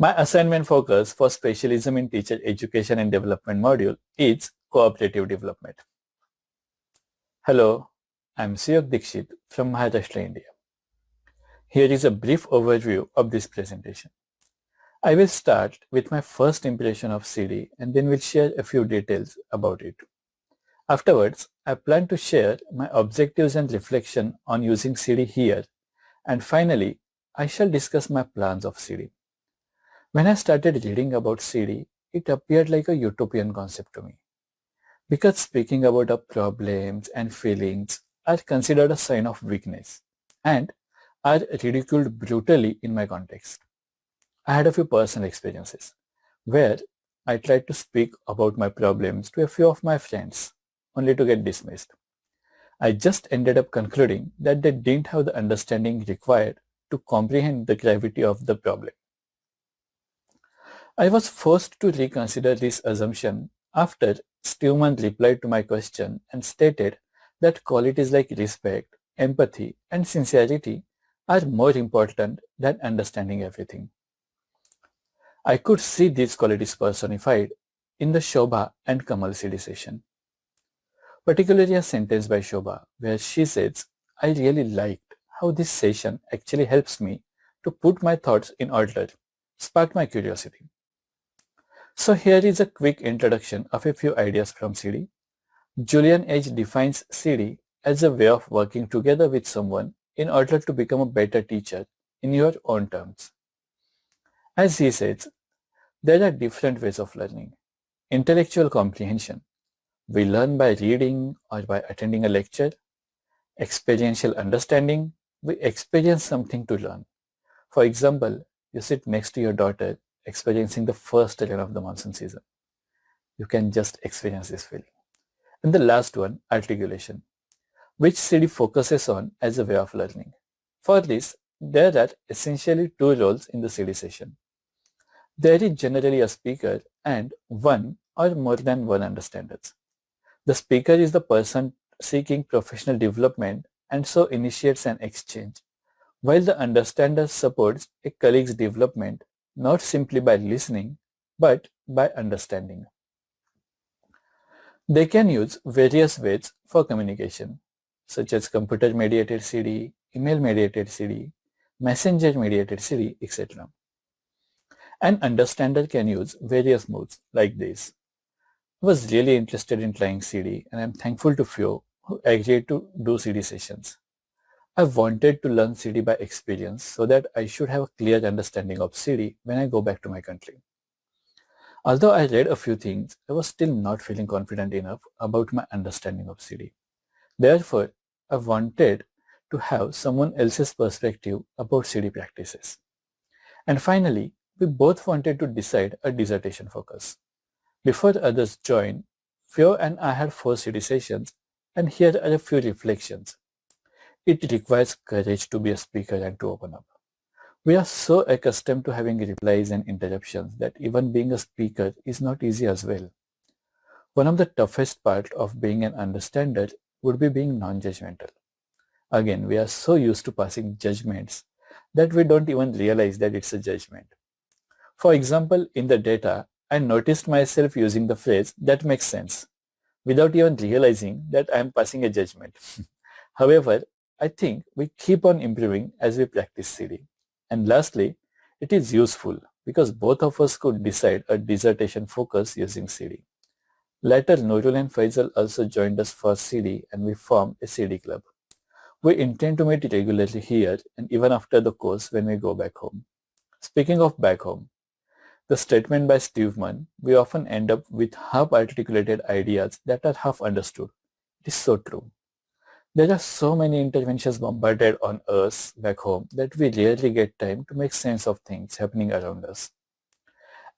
My assignment focus for specialism in teacher education and development module is cooperative development. Hello, I'm Siyok Dikshit from Maharashtra, India. Here is a brief overview of this presentation. I will start with my first impression of CD and then will share a few details about it. Afterwards, I plan to share my objectives and reflection on using CD here, and finally, I shall discuss my plans of CD. When I started reading about CD, it appeared like a utopian concept to me, because speaking about our problems and feelings are considered a sign of weakness and are ridiculed brutally in my context. I had a few personal experiences where I tried to speak about my problems to a few of my friends only to get dismissed. I just ended up concluding that they didn't have the understanding required to comprehend the gravity of the problem. I was forced to reconsider this assumption after Stewman replied to my question and stated that qualities like respect, empathy, and sincerity are more important than understanding everything. I could see these qualities personified in the Shobha and Kamal CD session, particularly a sentence by Shobha where she says, "I really liked how this session actually helps me to put my thoughts in order, sparked my curiosity." So here is a quick introduction of a few ideas from CD. Julian H. defines CD as a way of working together with someone in order to become a better teacher in your own terms. As he says, there are different ways of learning. Intellectual comprehension. We learn by reading or by attending a lecture. Experiential understanding. We experience something to learn. For example, you sit next to your daughter experiencing the first rain of the monsoon season. You can just experience this feeling. And the last one, articulation, which CD focuses on as a way of learning. For this, there are essentially two roles in the CD session. There is generally a speaker and one or more than one understanders. The speaker is the person seeking professional development and so initiates an exchange, while the understander supports a colleague's development not simply by listening, but by understanding. They can use various ways for communication, such as computer-mediated CD, email-mediated CD, messenger-mediated CD, etc. An understander can use various modes like this. I was really interested in trying CD and I'm thankful to few who agreed to do CD sessions. I wanted to learn CD by experience so that I should have a clear understanding of CD when I go back to my country. Although I read a few things, I was still not feeling confident enough about my understanding of CD. Therefore, I wanted to have someone else's perspective about CD practices. And finally, we both wanted to decide a dissertation focus. Before others joined, Fio and I had 4 CD sessions, and here are a few reflections. It requires courage to be a speaker and to open up. We are so accustomed to having replies and interruptions that even being a speaker is not easy as well. One of the toughest parts of being an understander would be being non-judgmental. Again, we are so used to passing judgments that we don't even realize that it's a judgment. For example, in the data, I noticed myself using the phrase "that makes sense" without even realizing that I am passing a judgment. However, I think we keep on improving as we practice CD. And lastly, it is useful because both of us could decide a dissertation focus using CD. Later, Nurul and Faisal also joined us for CD and we formed a CD club. We intend to meet regularly here and even after the course when we go back home. Speaking of back home, the statement by Stewman, we often end up with half-articulated ideas that are half understood. It is so true. There are so many interventions bombarded on us back home that we rarely get time to make sense of things happening around us.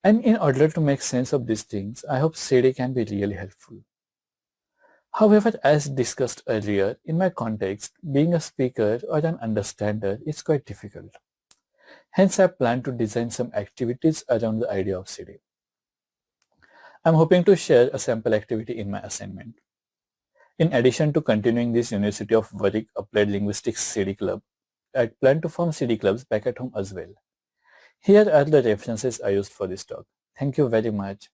And in order to make sense of these things, I hope CD can be really helpful. However, as discussed earlier, in my context, being a speaker or an understander is quite difficult. Hence, I plan to design some activities around the idea of CD. I'm hoping to share a sample activity in my assignment. In addition to continuing this University of Warwick Applied Linguistics CD Club, I plan to form CD clubs back at home as well. Here are the references I used for this talk. Thank you very much.